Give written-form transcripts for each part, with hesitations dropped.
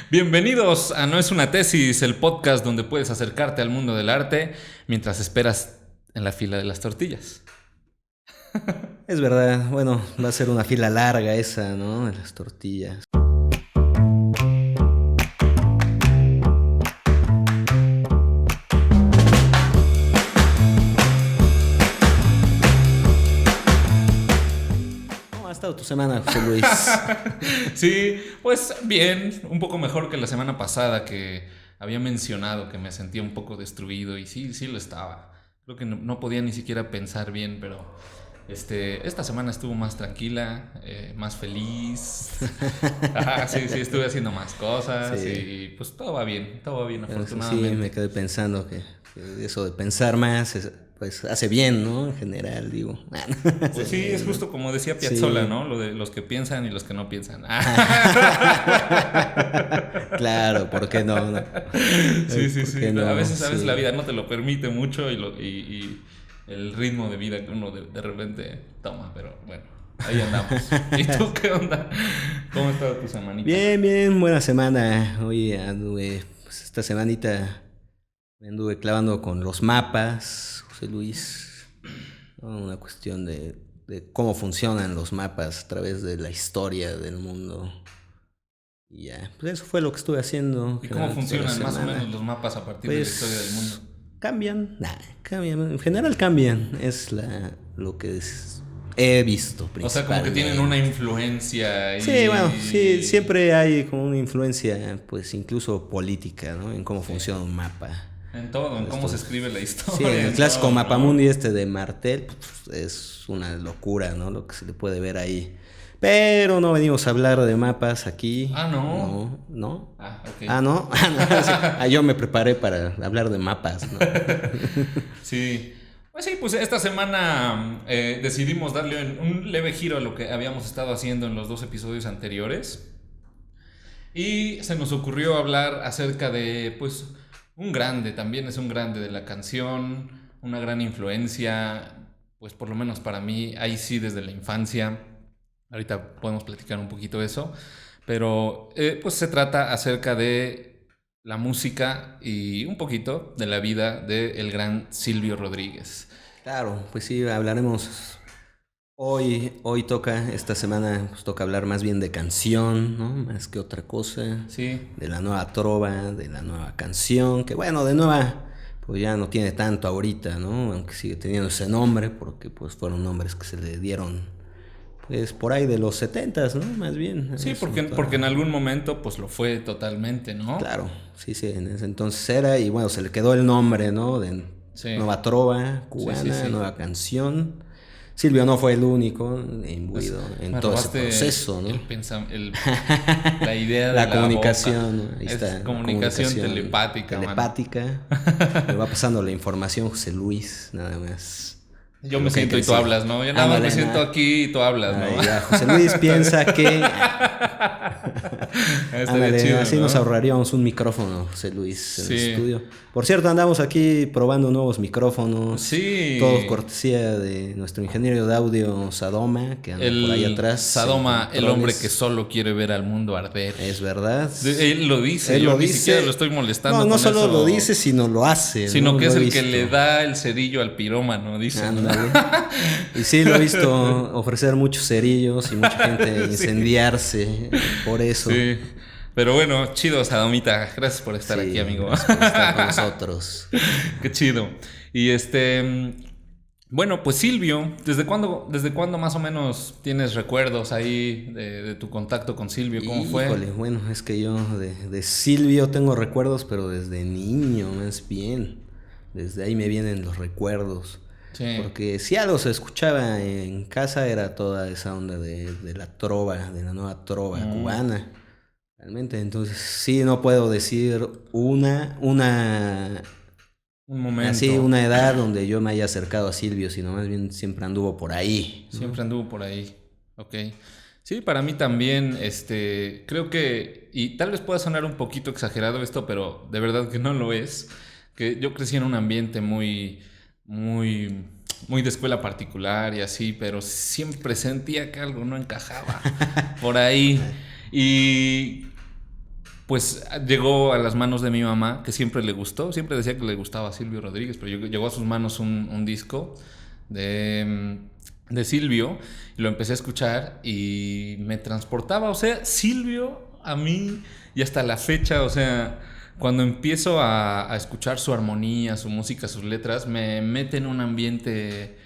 Bienvenidos a No es una tesis, el podcast donde puedes acercarte al mundo del arte mientras esperas en la fila de las tortillas. Es verdad, bueno, va a ser una fila larga esa, ¿no? De las tortillas. ¿Cómo ha estado tu semana, José Luis? Sí, pues bien, un poco mejor que la semana pasada que había mencionado que me sentía un poco destruido y sí lo estaba. Creo que no podía ni siquiera pensar bien, pero esta semana estuvo más tranquila, más feliz. Sí, estuve haciendo más cosas Sí, y pues todo va bien eso sí, me afortunadamente. quedé pensando que eso de pensar más, pues hace bien, ¿no? En general, digo. Pues Hace sí, es bien, ¿no? justo como decía Piazzolla, Sí. ¿no? Lo de los que piensan y los que no piensan. Claro, ¿por qué no? No. ¿Por Sí. qué A no? veces la Sí. vida no te lo permite mucho y el ritmo de vida que uno de repente toma, pero bueno, ahí andamos. ¿Y tú qué onda? ¿Cómo ha estado tu semanita? Bien, bien, buena semana. Hoy anduve, pues esta semanita me anduve clavando con los mapas, José Luis, ¿no? Una cuestión de cómo funcionan los mapas a través de la historia del mundo. Y ya, pues eso fue lo que estuve haciendo ¿Y cómo generalmente toda la funcionan más o menos semana. los mapas a partir de la historia del mundo? Pues cambian, cambian, en general cambian, es lo que he visto O sea, como que tienen una principalmente. influencia Sí, bueno, sí, y... siempre hay como una influencia, pues incluso política, ¿no? En cómo Sí. funciona un mapa. En todo, en cómo se Esto, escribe la sí, en historia, el en clásico todo, ¿no? mapamundi este de Martel, pues, es una locura, ¿no? Lo que se le puede ver ahí. Pero no venimos a hablar de mapas aquí. Ah, no. No, no. Ah, ok. Ah, no. Sí. Yo me preparé para hablar de mapas, ¿no? Sí. Pues esta semana decidimos darle un leve giro a lo que habíamos estado haciendo en los dos episodios anteriores. Y se nos ocurrió hablar acerca de, pues, un grande, también es un grande de la canción, una gran influencia, pues por lo menos para mí, ahí sí desde la infancia. Ahorita podemos platicar un poquito de eso, pero pues se trata acerca de la música y un poquito de la vida del gran Silvio Rodríguez. Claro, pues sí, hablaremos. Hoy toca, esta semana pues toca hablar más bien de canción, ¿no? Más que otra cosa. Sí, De la nueva trova, de la nueva canción, que bueno, de nueva, pues ya no tiene tanto ahorita, ¿no? Aunque sigue teniendo ese nombre, porque pues fueron nombres que se le dieron, pues por ahí de los setentas, ¿no? Más bien, sí, eso, porque en algún momento pues lo fue totalmente, ¿no? claro, sí, sí, en ese entonces era, y bueno, se le quedó el nombre, ¿no? De Sí, nueva trova cubana, sí. nueva canción. Silvio no fue el único Pues imbuido en me todo ese robaste proceso, ¿no? la idea de La la boca. comunicación, ¿no? Ahí Es está, la comunicación comunicación telepática, mano. telepática. Me va pasando la información José Luis, nada más. Yo De me lo que hay que siento y tú decir. hablas, ¿no? Yo nada más me Ándale, siento nada. aquí y tú hablas, ¿no? Ay, ya, José Luis piensa que. Estaría Ándale, chido, así nos ¿no? ahorraríamos un micrófono, José Luis, en el Sí, estudio. Por cierto, andamos aquí probando nuevos micrófonos, todos sí. cortesía de nuestro ingeniero de audio Sadoma, que anda por ahí El atrás en Sadoma, el hombre que controles. solo quiere ver al mundo arder. Es verdad. Él lo dice, Él yo lo ni siquiera lo dice. estoy No, molestando no con solo lo eso, dice, sino lo hace, sino ¿no? que Lo es he el que visto. le da el cerillo al pirómano, dice, ¿no? Ándale. Y sí, lo he visto ofrecer muchos cerillos y mucha gente Sí. incendiarse por eso. Sí, pero bueno, chido, Sadomita. Gracias por estar aquí, Sí, amigo. gracias por estar con nosotros. Qué chido. Y bueno, pues Silvio, desde cuándo más o menos tienes recuerdos ahí de tu contacto con Silvio? ¿Cómo fue? Híjole, bueno, es que yo de Silvio tengo recuerdos, pero desde niño más bien. Desde ahí me vienen los recuerdos. Sí. Porque si algo se escuchaba en casa era toda esa onda de la trova, de la nueva trova Mm, cubana. Realmente, entonces sí, no puedo decir un así, momento. una edad donde yo me haya acercado a Silvio, sino más bien siempre anduvo por ahí, ¿no? Siempre anduvo por ahí. Ok. Sí, para mí también, creo que, y tal vez pueda sonar un poquito exagerado esto, pero de verdad que no lo es, que yo crecí en un ambiente muy, muy de escuela particular y así, pero siempre sentía que algo no encajaba por ahí. Y pues llegó a las manos de mi mamá, que siempre le gustó, siempre decía que le gustaba Silvio Rodríguez, pero llegó a sus manos un disco de Silvio, y lo empecé a escuchar y me transportaba, o sea, Silvio a mí, y hasta la fecha, o sea, cuando empiezo a escuchar su armonía, su música, sus letras, me mete en un ambiente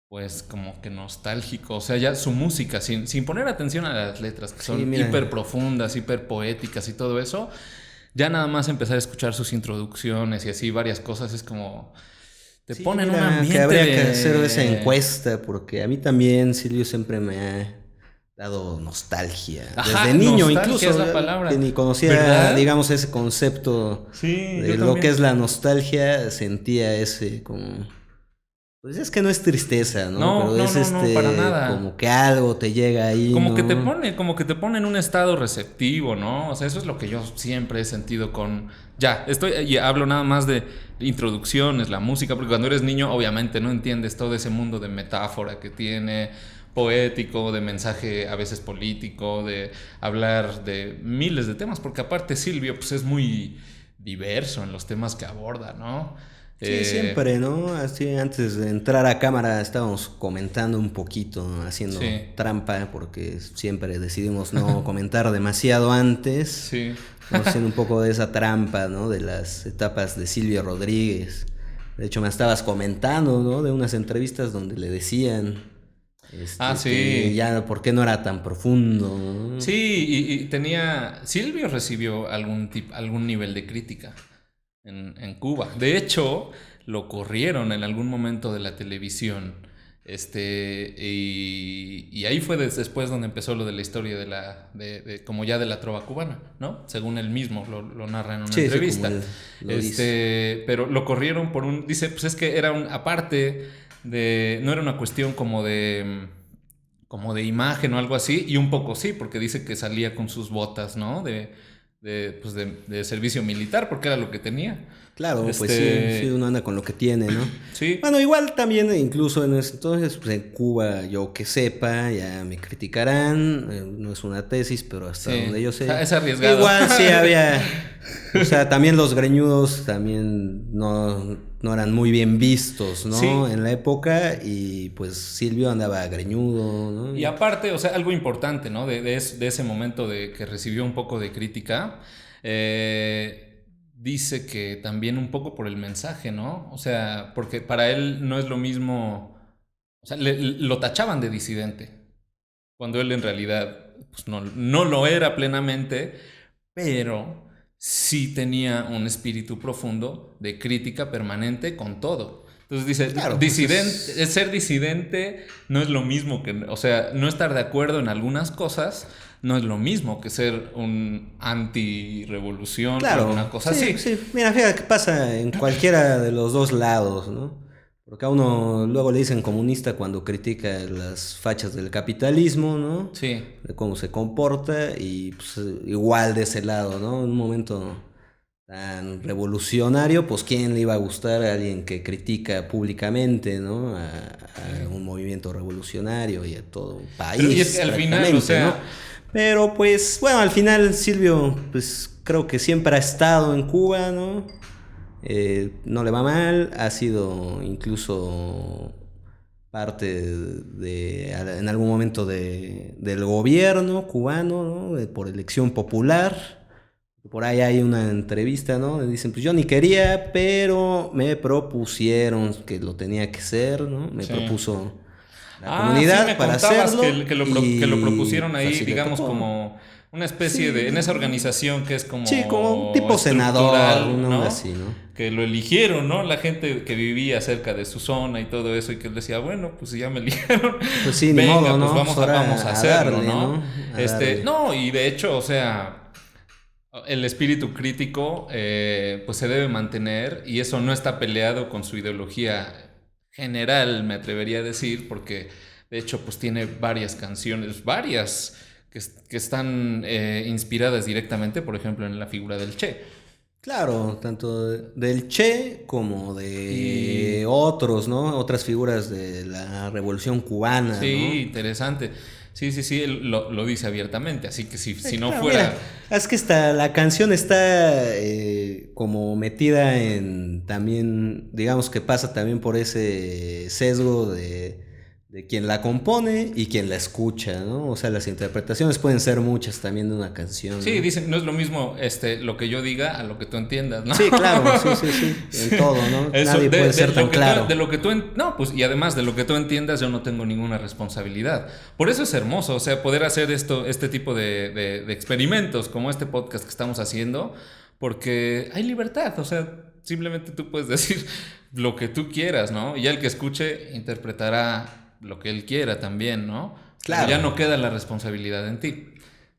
pues como que nostálgico, o sea, ya su música, sin poner atención a las letras, que son hiper profundas, hiper poéticas y todo eso, ya nada más empezar a escuchar sus introducciones y así varias cosas, es como... Te ponen un ambiente que habría que hacer esa encuesta, porque a mí también Silvio siempre me ha dado nostalgia. Ajá, desde niño incluso, incluso, es la palabra. Que ni conocía, ¿verdad? digamos, ese concepto de lo que es la nostalgia, sentía ese como... Pues es que no es tristeza, ¿no? No, pero no, es no, no, para nada. como que algo te llega ahí, como ¿no? que te pone en un estado receptivo, ¿no? O sea, eso es lo que yo siempre he sentido con... Ya, y hablo nada más de introducciones, la música, porque cuando eres niño obviamente no entiendes todo ese mundo de metáfora que tiene, poético, de mensaje a veces político, de hablar de miles de temas, porque aparte Silvio pues es muy diverso en los temas que aborda, ¿no? Sí, siempre, ¿no? Así antes de entrar a cámara estábamos comentando un poquito, haciendo trampa, porque siempre decidimos no comentar demasiado antes. Sí. Haciendo un poco de esa trampa, ¿no? De las etapas de Silvio Rodríguez. De hecho, me estabas comentando, ¿no? De unas entrevistas donde le decían... sí. Que ya, ¿por qué no era tan profundo? ¿No? Sí, y tenía... Silvio recibió algún nivel de crítica en Cuba. De hecho, lo corrieron en algún momento de la televisión. Y ahí fue después donde empezó lo de la historia de como ya de la trova cubana, ¿no? Según él mismo lo narra en una entrevista. Pero lo corrieron dice, pues es que era aparte de, no era una cuestión como de imagen o algo así, y un poco sí, porque dice que salía con sus botas, ¿no? De servicio militar, porque era lo que tenía. Claro, pues sí, uno anda con lo que tiene, ¿no? Sí. Bueno, igual también, incluso en ese entonces, pues en Cuba, yo que sepa, ya me criticarán, no es una tesis, pero hasta donde yo sé. Es arriesgado. Igual sí había, o sea, también los greñudos también no eran muy bien vistos, ¿no? Sí. En la época, y pues Silvio andaba greñudo, ¿no? Y aparte, o sea, algo importante, ¿no? De ese momento de que recibió un poco de crítica, dice que también un poco por el mensaje, ¿no? O sea, porque para él no es lo mismo, o sea, lo tachaban de disidente, cuando él en realidad pues, no lo era plenamente, pero sí tenía un espíritu profundo de crítica permanente con todo. Entonces dice, claro, ser disidente no es lo mismo que, o sea, no estar de acuerdo en algunas cosas no es lo mismo que ser un anti-revolución o una cosa así. Sí, mira, fíjate que pasa en cualquiera de los dos lados, ¿no? Porque a uno luego le dicen comunista cuando critica las fachas del capitalismo, ¿no? Sí. De cómo se comporta, y pues, igual de ese lado, ¿no? En un momento tan revolucionario, pues ¿quién le iba a gustar a alguien que critica públicamente, ¿no? A un movimiento revolucionario y a todo un país. Pero y es que al final, o sea... ¿no? Pero pues, bueno, al final Silvio, pues creo que siempre ha estado en Cuba, ¿no? No le va mal, ha sido incluso parte en algún momento del gobierno cubano, ¿no? Por elección popular. Por ahí hay una entrevista, ¿no? Dicen, pues yo ni quería, pero me propusieron que lo tenía que ser, ¿no? Me propuso la comunidad para hacerlo. Que lo propusieron ahí, digamos, como una especie de... En esa organización que es como... Sí, como un tipo senador, ¿no? Así, ¿no? Que lo eligieron, ¿no? La gente que vivía cerca de su zona y todo eso, y que él decía, bueno, pues si ya me eligieron, pues sí, venga, ni modo, ¿no? pues vamos a hacerlo, darle, ¿no? Darle. No, y de hecho, o sea... El espíritu crítico pues se debe mantener, y eso no está peleado con su ideología general, me atrevería a decir, porque de hecho pues tiene varias canciones, que están inspiradas directamente, por ejemplo, en la figura del Che. Claro, tanto del Che como otros, ¿no? Otras figuras de la Revolución Cubana, Sí, ¿no? interesante. Sí, él lo dice abiertamente, así que si no Claro, fuera... mira, es que la canción está como metida en también, digamos que pasa también por ese sesgo de quien la compone y quien la escucha, ¿no? O sea, las interpretaciones pueden ser muchas también de una canción, Sí, ¿no? dicen, no es lo mismo lo que yo diga a lo que tú entiendas, ¿no? Sí, claro, sí, en todo, ¿no? Eso, Nadie puede ser tan claro. No, pues, y además de lo que tú entiendas, yo no tengo ninguna responsabilidad. Por eso es hermoso, o sea, poder hacer este tipo de experimentos, como este podcast que estamos haciendo, porque hay libertad, o sea, simplemente tú puedes decir lo que tú quieras, ¿no? Y ya el que escuche interpretará lo que él quiera también, ¿no? Claro. Pero ya no queda la responsabilidad en ti.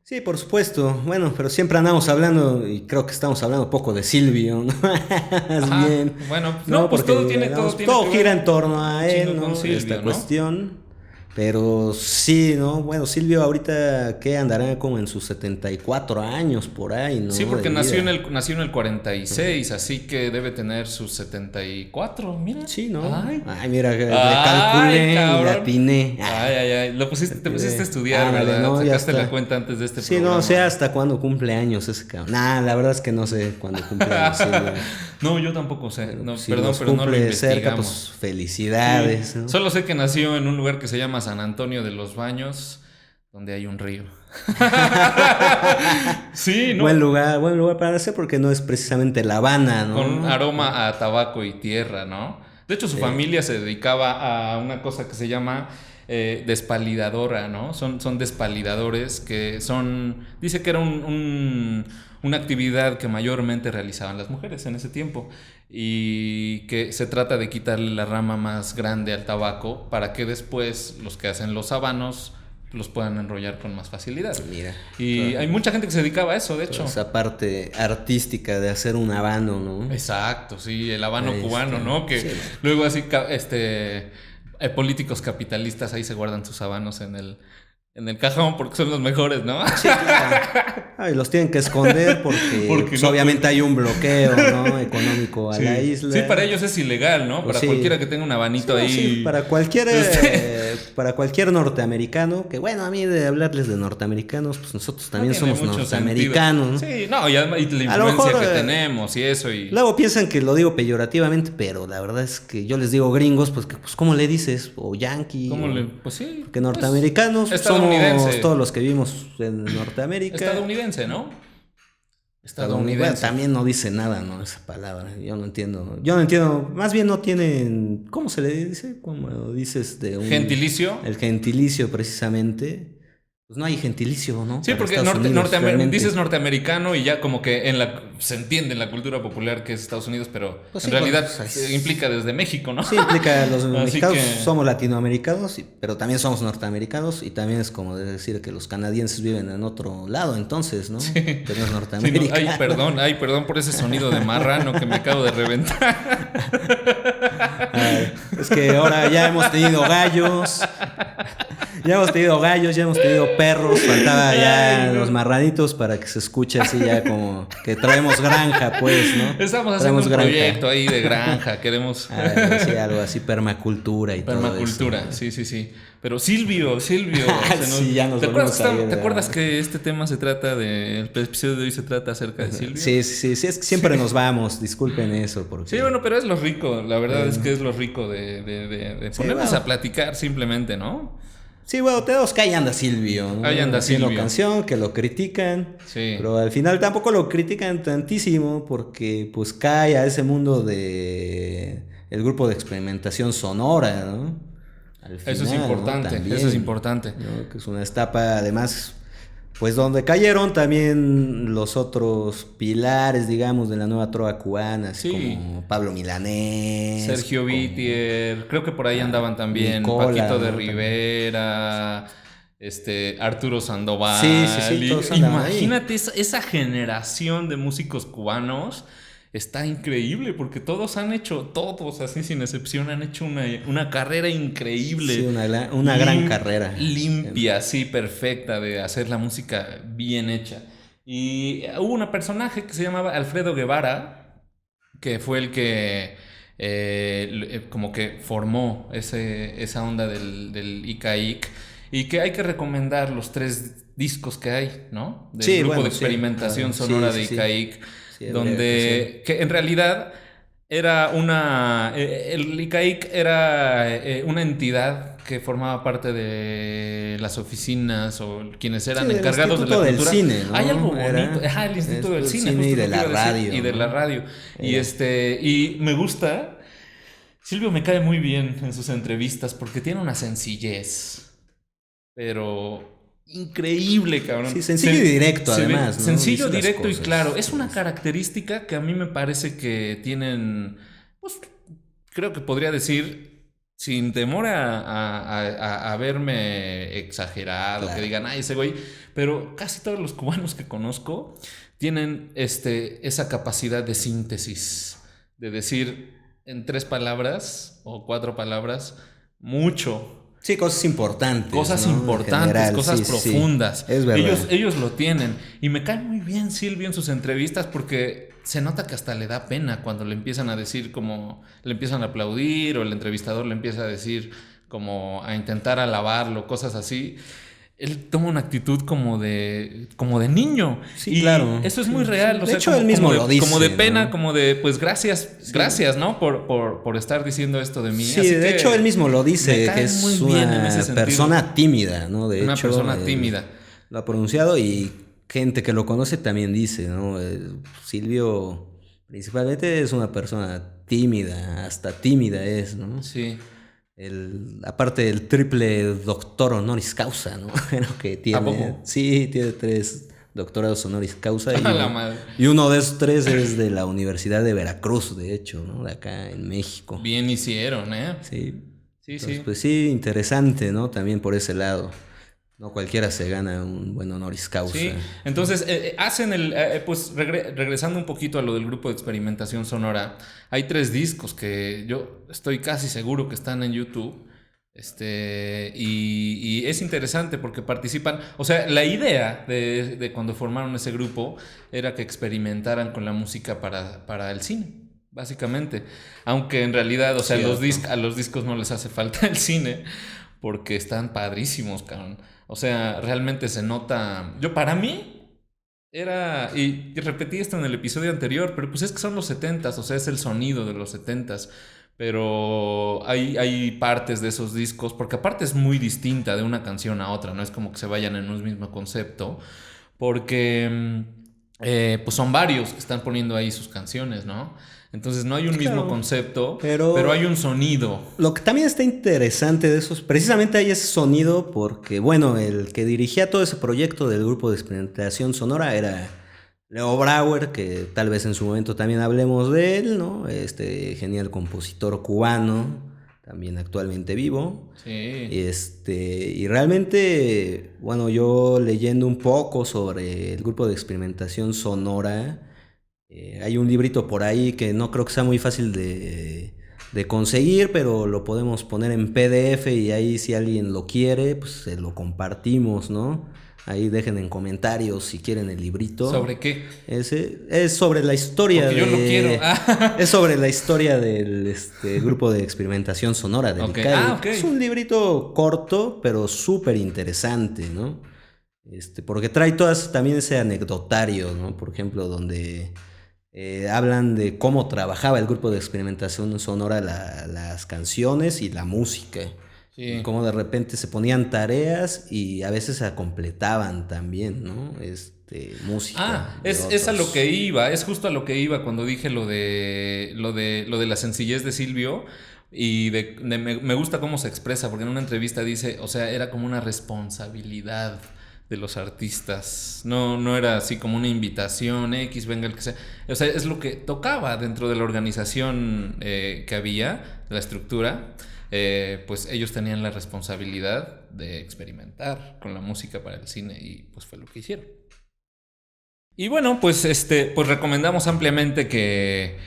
Sí, por supuesto. Bueno, pero siempre andamos hablando, y creo que estamos hablando poco de Silvio, ¿no? Más Ajá, bien. bueno, no, pues porque, todo tiene digamos, que todo ver gira en torno a un él, chingo ¿no? con Silvio, Esta ¿no? cuestión. Pero sí, ¿no? Bueno, Silvio ahorita, ¿qué? Andará como en sus 74 años por ahí, ¿no? Sí, porque De nació en vida. el 46, así que debe tener sus 74, mira. Sí, ¿no? Ay, Mira, le ay, calculé y cabrón. le atiné. Ay. Te pusiste a estudiar, Ándale, ¿verdad? no, ya Sacaste la está. cuenta antes de este Sí, programa. no sé hasta cuándo cumple años ese cabrón. Nah, la verdad es que no sé cuándo cumple años Silvio. No, yo tampoco sé. No, Si perdón, los pero no lo cumple cerca, investigamos. pues felicidades, Sí. ¿no? Solo sé que nació en un lugar que se llama San Antonio de los Baños, donde hay un río. Sí, ¿no? Buen lugar para nacer porque no es precisamente La Habana, ¿no? Con un aroma a tabaco y tierra, ¿no? De hecho, su Sí. familia se dedicaba a una cosa que se llama despalidadora, ¿no? Son despalidadores que son... Dice que era una actividad que mayormente realizaban las mujeres en ese tiempo y que se trata de quitarle la rama más grande al tabaco para que después los que hacen los habanos los puedan enrollar con más facilidad. Mira. Y hay mucha gente que se dedicaba a eso, de hecho. Esa parte artística de hacer un habano, ¿no? Exacto, sí, el habano Ahí cubano, está. ¿no? Que Sí. luego así, políticos capitalistas ahí se guardan sus habanos en el cajón porque son los mejores, ¿no? Sí, claro. Y los tienen que esconder porque, pues, no obviamente hay un bloqueo, ¿no? Económico a Sí. la isla. Sí, para ellos es ilegal, ¿no? Para Sí. cualquiera que tenga un abanito Sí, ahí. sí, para cualquier norteamericano, que bueno, a mí de hablarles de norteamericanos, pues nosotros también tiene somos mucho norteamericanos, ¿no? sentido. Sí, no, y además y la A lo influencia mejor, que tenemos y eso. Y... Luego piensan que lo digo peyorativamente, pero la verdad es que yo les digo gringos, pues que pues ¿cómo le dices? O yankee. Pues sí. Que norteamericanos pues, somos todos los que vivimos en Norteamérica. Estadounidense, ¿no? Bueno, también no dice nada, ¿no? Esa palabra. Yo no entiendo. Más bien no tienen. ¿Cómo se le dice? ¿Cómo dices de un. ¿Gentilicio? El gentilicio, precisamente. Pues no hay gentilicio, ¿no? Sí, Para porque Estados Unidos, realmente. dices norteamericano y ya como que se entiende en la cultura popular que es Estados Unidos, pero Pues en sí, realidad pues, implica desde México, ¿no? Sí, implica los Así mexicanos que- somos latinoamericanos, pero también somos norteamericanos y también es como decir que los canadienses viven en otro lado, entonces, ¿no? Que no es Sí, no, norteamericano. ay, perdón por ese sonido de marrano que me acabo de reventar. Es que ahora ya hemos tenido gallos. Ya hemos tenido perros, faltaba ya Ay, no. los marranitos para que se escuche así ya como que traemos granja, pues, ¿no? Estamos haciendo Traemos un granja. proyecto ahí de granja, queremos Sí, algo así, permacultura y permacultura, todo eso. sí. Pero Silvio, Sí, ya nos ¿te volvimos a ir, ¿te acuerdas ¿verdad? que este tema el episodio de hoy se trata acerca de Silvio? Sí, es que siempre nos vamos, disculpen eso. Porque... Sí, bueno, pero es lo rico, la verdad es que es lo rico de Sí, ponernos bueno. a platicar simplemente, ¿no? Sí, bueno, tenemos que ahí anda Silvio, ¿no? Ahí anda Haciendo Silvio. canción, que lo critican, Sí. pero al final tampoco lo critican tantísimo porque pues cae a ese mundo de el grupo de experimentación sonora, ¿no? Al Eso es final, ¿no? importante, También, eso es importante. ¿no? Que es una etapa además pues donde cayeron también los otros pilares, digamos, de la nueva trova cubana, así Sí. como Pablo Milanés, Sergio como- Vitier, creo que por ahí andaban también Nicola, Paquito de ¿no? Rivera, Arturo Sandoval. Sí, todos andaban ahí. Imagínate esa generación de músicos cubanos. Está increíble porque todos así sin excepción, han hecho una carrera increíble. Sí, una gran carrera. Limpia, sí, perfecta, de hacer la música bien hecha. Y hubo un personaje que se llamaba Alfredo Guevara, que fue el que como que formó esa onda del ICAIC y que hay que recomendar los 3 discos que hay, ¿no? Del Sí, grupo bueno, de experimentación sí, sonora sí, de sí. Icaic, Sí, donde que en realidad era el Icaic era una entidad que formaba parte de las oficinas o quienes sí, eran del encargados de la Instituto del cultura. Cine, ¿no? Hay algo bonito, Era el Instituto del del Cine, cine y justo de lo que la iba a decir, radio, y de ¿no? la radio. Y Era. y me gusta. Silvio me cae muy bien en sus entrevistas porque tiene una sencillez, pero increíble, cabrón. Sí, sencillo y directo, Se ve además, ¿no? sencillo, Dice las directo y cosas. claro. Es una característica que a mí me parece que tienen, pues creo que podría decir, sin temor a verme exagerado, que Claro. digan, ay, ese güey, pero casi todos los cubanos que conozco tienen esa capacidad de síntesis, de decir en 3 palabras o 4 palabras mucho. Sí, cosas importantes, Cosas ¿no? En importantes, general, cosas sí, sí, sí. profundas. Es verdad. Ellos lo tienen. Y me cae muy bien Silvio en sus entrevistas porque se nota que hasta le da pena cuando le empiezan a decir como, le empiezan a aplaudir o el entrevistador le empieza a decir como a intentar alabarlo, cosas así. Él toma una actitud como de niño. Sí, y claro. eso es Sí, muy sí. real. O De sea, hecho, él mismo lo dice, como de pena, ¿no? como de pues gracias, Sí. gracias, ¿no? Por estar diciendo esto de mí. Sí, Así de que hecho él mismo lo me dice, cae que es muy bien en ese una sentido. persona tímida, ¿no? De Una hecho, persona él tímida. lo ha pronunciado y gente que lo conoce también dice, ¿no? Silvio principalmente es una persona tímida, hasta tímida es, ¿no? Sí. Aparte del triple doctor honoris causa, ¿no? Lo que tiene. ¿A poco? Sí, tiene 3 doctorados honoris causa. A la madre. Y uno de esos 3 es de la Universidad de Veracruz, de hecho, ¿no? De acá en México. Bien hicieron, ¿eh? Sí. Sí, Entonces, sí. pues sí, interesante, ¿no? También por ese lado. No cualquiera se gana un buen honoris causa. Sí, entonces hacen pues regresando un poquito a lo del grupo de experimentación sonora, hay 3 discos que yo estoy casi seguro que están en YouTube, y es interesante porque participan, o sea, la idea de cuando formaron ese grupo era que experimentaran con la música para el cine, básicamente, aunque en realidad, o sea, a los discos no les hace falta el cine porque están padrísimos, cabrón. O sea, realmente se nota. Para mí, y repetí esto en el episodio anterior, pero pues es que son los 70s, o sea, es el sonido de los 70s. Pero hay partes de esos discos, porque aparte es muy distinta de una canción a otra, no es como que se vayan en un mismo concepto, porque pues son varios que están poniendo ahí sus canciones, ¿no? Entonces no hay un mismo concepto, pero hay un sonido. Lo que también está interesante de esos, precisamente hay ese sonido porque, bueno, el que dirigía todo ese proyecto del grupo de experimentación sonora era Leo Brauer, que tal vez en su momento también hablemos de él, ¿no? Este genial compositor cubano, también actualmente vivo. Sí. Y realmente, bueno, yo leyendo un poco sobre el grupo de experimentación sonora, hay un librito por ahí que no creo que sea muy fácil de conseguir, pero lo podemos poner en PDF y ahí si alguien lo quiere, pues se lo compartimos, ¿no? Ahí dejen en comentarios si quieren el librito. ¿Sobre qué? Es sobre la historia. Porque yo lo quiero. Es sobre la historia del grupo de experimentación sonora de Icaic. Okay. Es un librito corto, pero súper interesante, ¿no? Porque trae todas también ese anecdotario, ¿no? Por ejemplo, donde hablan de cómo trabajaba el grupo de experimentación sonora las canciones y la música. Sí. Y cómo de repente se ponían tareas y a veces se completaban también, ¿no? Música. Es a lo que iba, es justo a lo que iba cuando dije lo de la sencillez de Silvio. Y me gusta cómo se expresa, porque en una entrevista dice, o sea, era como una responsabilidad de los artistas. No era así como una invitación, X, venga el que sea. O sea, es lo que tocaba dentro de la organización que había, de la estructura. Pues ellos tenían la responsabilidad de experimentar con la música para el cine y pues fue lo que hicieron. Y bueno, pues pues recomendamos ampliamente que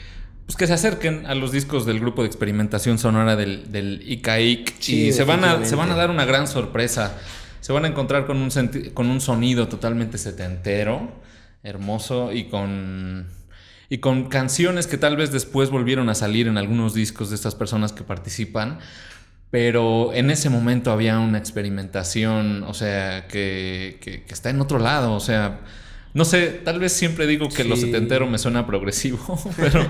se acerquen a los discos del grupo de experimentación sonora del Icaic, sí, y se van a dar una gran sorpresa. Se van a encontrar con un sonido totalmente setentero, hermoso y con canciones que tal vez después volvieron a salir en algunos discos de estas personas que participan, pero en ese momento había una experimentación, o sea, que está en otro lado, o sea, no sé, tal vez siempre digo que lo Sí. setentero me suena progresivo, pero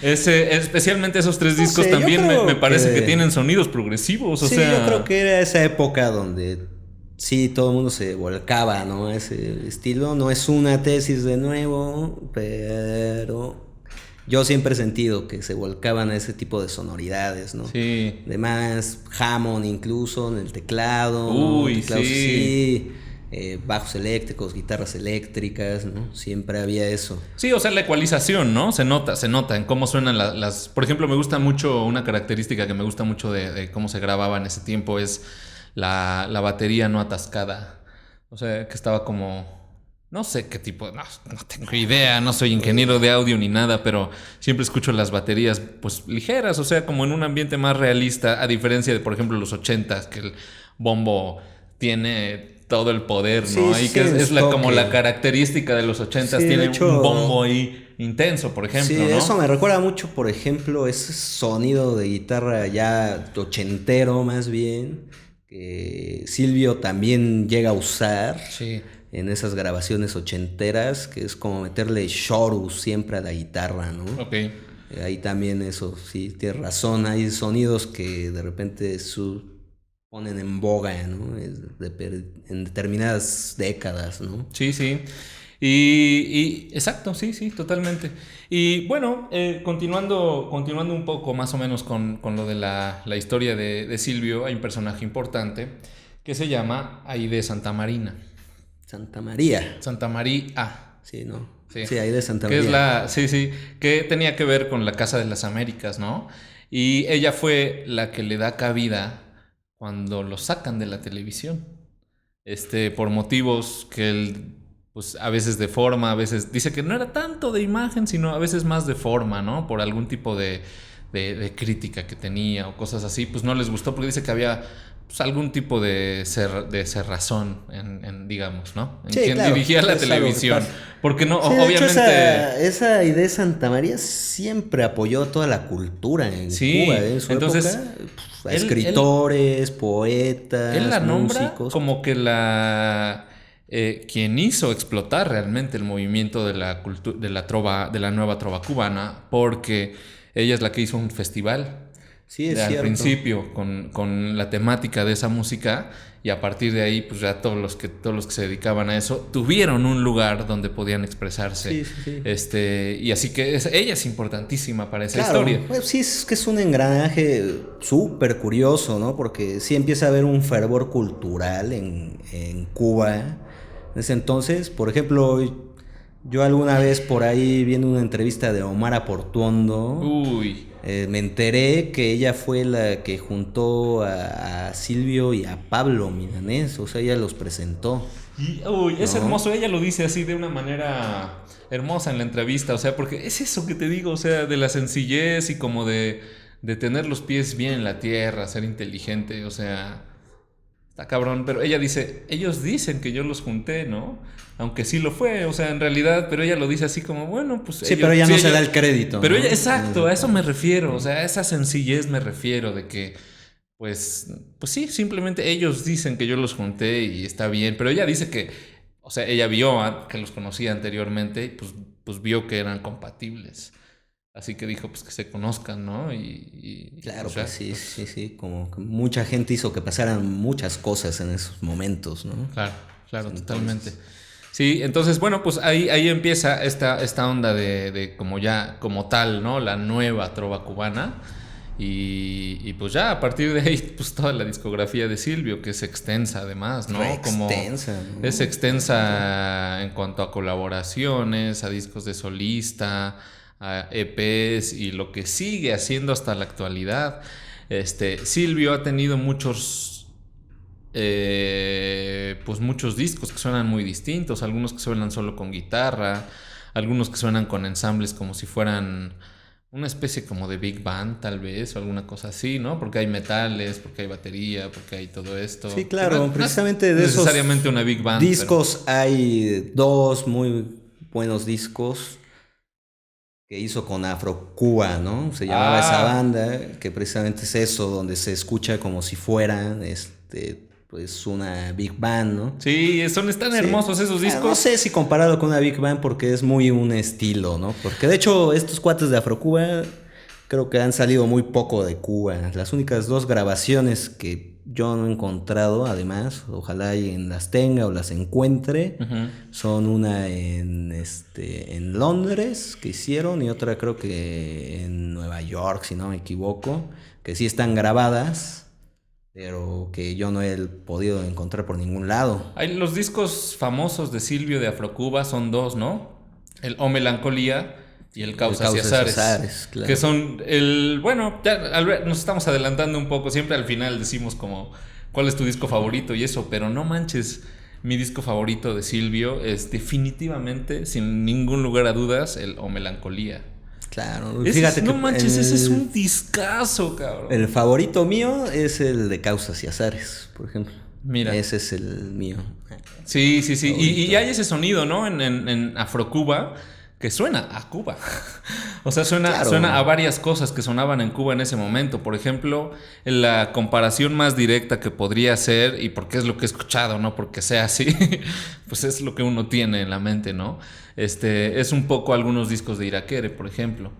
especialmente esos tres No discos sé, yo también me creo parece que que- tienen sonidos progresivos, o Sí, sea... yo creo que era esa época donde sí, todo el mundo se volcaba, ¿no? A ese estilo. No es una tesis de nuevo, pero yo siempre he sentido que se volcaban a ese tipo de sonoridades, ¿no? Sí. Además, Hammond incluso en el teclado, ¿no? Uy, Teclados sí. así, bajos eléctricos, guitarras eléctricas, ¿no? Siempre había eso. Sí, o sea, la ecualización, ¿no? Se nota en cómo suenan las... Por ejemplo, me gusta mucho, una característica que me gusta mucho de cómo se grababa en ese tiempo es la batería no atascada. O sea, que estaba como... No sé qué tipo, no tengo idea, no soy ingeniero de audio ni nada, pero siempre escucho las baterías pues ligeras, o sea, como en un ambiente más realista, a diferencia de, por ejemplo, los 80s, que el bombo tiene todo el poder, Sí, ¿no? Y sí, que en es su como la toque. característica de los 80s, Sí, de tiene un bombo hecho, ahí intenso, por sí, ejemplo, eso ¿no? me recuerda mucho, por ejemplo, ese sonido de guitarra ya ochentero más bien, que Silvio también llega a usar Sí. en esas grabaciones ochenteras, que es como meterle chorus siempre a la guitarra, ¿no? Ok. Ahí también eso, sí, tienes razón, hay sonidos que de repente ponen en boga, ¿no? En determinadas décadas, ¿no? Sí, sí. Exacto, sí, sí, totalmente. Y bueno, continuando un poco más o menos con lo de la historia de Silvio, hay un personaje importante que se llama Aide Santa Marina. Santa María, Santa María. sí, ¿no? Sí. Sí, ahí de Santa Que es María. sí, sí, que tenía que ver con la Casa de las Américas, ¿no? Y ella fue la que le da cabida cuando lo sacan de la televisión. Por motivos que él, pues a veces de forma, a veces dice que no era tanto de imagen, sino a veces más de forma, ¿no? Por algún tipo de crítica que tenía o cosas así, pues no les gustó porque dice que había pues, algún tipo de cerrazón digamos, ¿no? En Sí, quien claro, dirigía la es algo que televisión. pasa. Porque no, Sí, de hecho obviamente, esa idea de Santa María siempre apoyó toda la cultura en Cuba, sí. ¿eh? En su Entonces, época, a él, escritores, él la poetas, nombra músicos. como que quien hizo explotar realmente el movimiento de la cultura de la trova, de la nueva trova cubana, porque ella es la que hizo un festival Sí, es al cierto. principio con la temática de esa música y a partir de ahí pues ya todos los que se dedicaban a eso tuvieron un lugar donde podían expresarse. Sí, sí, sí. Y así que ella es importantísima para esa Claro, historia. pues sí, es que es un engranaje súper curioso, ¿no? Porque sí empieza a haber un fervor cultural en Cuba. En ese entonces, por ejemplo, yo alguna vez por ahí viendo una entrevista de Omar Portuondo, Uy. me enteré que ella fue la que juntó a Silvio y a Pablo Milanés, o sea, ella los presentó, Uy, es ¿no? hermoso, ella lo dice así de una manera hermosa en la entrevista, o sea, porque es eso que te digo, o sea, de la sencillez y como de tener los pies bien en la tierra, ser inteligente, o sea, está cabrón, pero ella dice, ellos dicen que yo los junté, ¿no? Aunque sí lo fue, o sea, en realidad, pero ella lo dice así como, bueno, pues Sí, pero ella sí, no se da el crédito, pero ¿no? ella, exacto, a eso me refiero, o sea, a esa sencillez me refiero de que pues sí, simplemente ellos dicen que yo los junté y está bien, pero ella dice que, o sea, ella vio que los conocía anteriormente y pues vio que eran compatibles. Así que dijo, pues que se conozcan, ¿no? Claro, pues pues ya, sí, pues sí, sí, como que mucha gente hizo que pasaran muchas cosas en esos momentos, ¿no? claro, claro, totalmente. Entonces, Sí, entonces, bueno, pues ahí empieza esta onda de como ya, como tal, ¿no? La nueva trova cubana. Pues ya a partir de ahí, pues toda la discografía de Silvio, que es extensa además, re ¿no? Como extensa, es ¿no? extensa en cuanto a colaboraciones, a discos de solista, a EPs y lo que sigue haciendo hasta la actualidad. Silvio ha tenido pues muchos discos que suenan muy distintos, algunos que suenan solo con guitarra, algunos que suenan con ensambles como si fueran una especie como de big band tal vez o alguna cosa así, ¿no? Porque hay metales, porque hay batería, porque hay todo esto. Sí, Que claro, no es precisamente de necesariamente esos una big band, pero discos hay dos muy buenos discos. que hizo con Afro Cuba, ¿no? Se llamaba esa banda, que precisamente es eso, donde se escucha como si fuera, pues una Big Band, ¿no? Sí, están hermosos esos discos. No sé si comparado con una Big Band porque es muy un estilo, ¿no? Porque de hecho estos cuates de Afro Cuba creo que han salido muy poco de Cuba. Las únicas 2 grabaciones que yo no he encontrado, además, ojalá alguien las tenga o las encuentre, son una en Londres que hicieron y otra creo que en Nueva York, si no me equivoco, que sí están grabadas, pero que yo no he podido encontrar por ningún lado. Hay los discos famosos de Silvio de Afrocuba, son 2, ¿no? El O Melancolía y el Causas y Azares, claro. Que son bueno, ya nos estamos adelantando un poco, siempre al final decimos como cuál es tu disco favorito y eso, pero no manches, mi disco favorito de Silvio es definitivamente, sin ningún lugar a dudas, el O Melancolía. Claro, fíjate no manches, ese es un discazo, cabrón. El favorito mío es el de Causas y Azares, por ejemplo. Mira. Ese es el mío. Sí. Y hay ese sonido, ¿no? En Afrocuba que suena a Cuba. O sea, suena a varias cosas que sonaban en Cuba en ese momento. Por ejemplo, la comparación más directa que podría ser, y porque es lo que he escuchado, no porque sea así, pues es lo que uno tiene en la mente, ¿no? Es un poco algunos discos de Irakere, por ejemplo.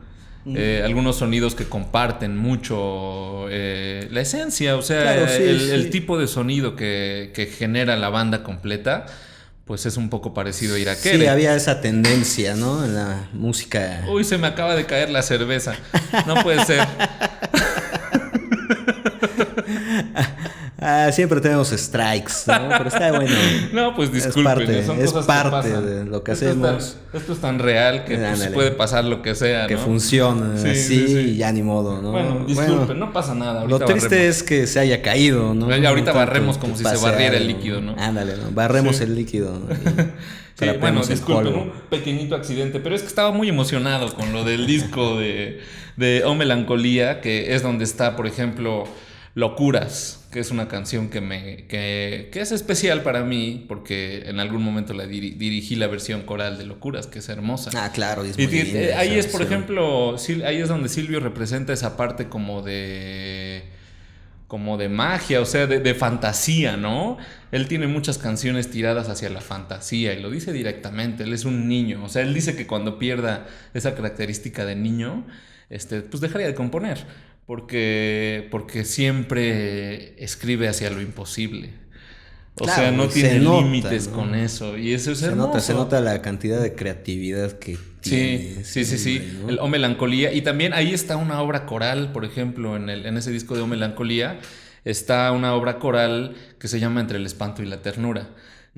Algunos sonidos que comparten mucho la esencia, o sea, claro, el tipo de sonido que genera la banda completa, pues es un poco parecido a Irakere. Sí, había esa tendencia, ¿no? En la música. Uy, se me acaba de caer la cerveza. No puede ser. Siempre tenemos strikes, ¿no? Pero está bueno. No, pues disculpen. Es parte de lo que hacemos. Esto es tan real que pues, puede pasar lo que sea, ¿no? Que funciona así y ya ni modo, ¿no? Bueno, disculpen, no pasa nada. Ahorita lo triste es que se haya caído, ¿no? Ahorita barremos como si se barriera el líquido, ¿no? Ándale, ¿no? Barremos el líquido. Sí, bueno, disculpen, un pequeñito accidente, pero es que estaba muy emocionado con lo del disco de O Melancolía, que es donde está, por ejemplo, Locuras, que es una canción que es especial para mí, porque en algún momento dirigí la versión coral de Locuras, que es hermosa. Ah, claro, y es muy linda ahí es, por ejemplo, ahí es donde Silvio representa esa parte como de magia, o sea, de fantasía, ¿no? Él tiene muchas canciones tiradas hacia la fantasía y lo dice directamente, él es un niño, o sea, él dice que cuando pierda esa característica de niño, pues dejaría de componer, porque siempre escribe hacia lo imposible. O claro, sea, no tiene límites, ¿no? Con eso. Y eso es hermoso. Se nota la cantidad de creatividad que tiene. Sí. ¿No? El O Melancolía. Y también ahí está una obra coral, por ejemplo, en ese disco de O Melancolía, está una obra coral que se llama Entre el espanto y la ternura.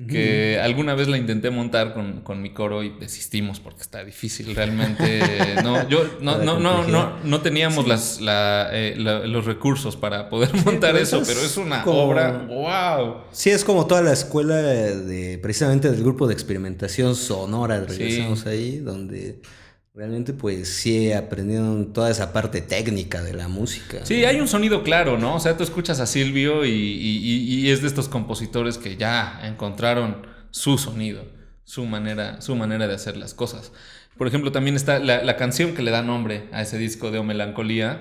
Que alguna vez la intenté montar con mi coro y desistimos porque está difícil realmente. No teníamos los recursos para poder montar eso, pero es una obra wow. Sí, es como toda la escuela precisamente del grupo de experimentación sonora, regresamos ahí, donde realmente pues sí aprendieron toda esa parte técnica de la música. Sí, ¿no? Hay un sonido claro, ¿no? O sea, tú escuchas a Silvio y es de estos compositores que ya encontraron su sonido, su manera de hacer las cosas. Por ejemplo, también está la canción que le da nombre a ese disco de O Melancolía.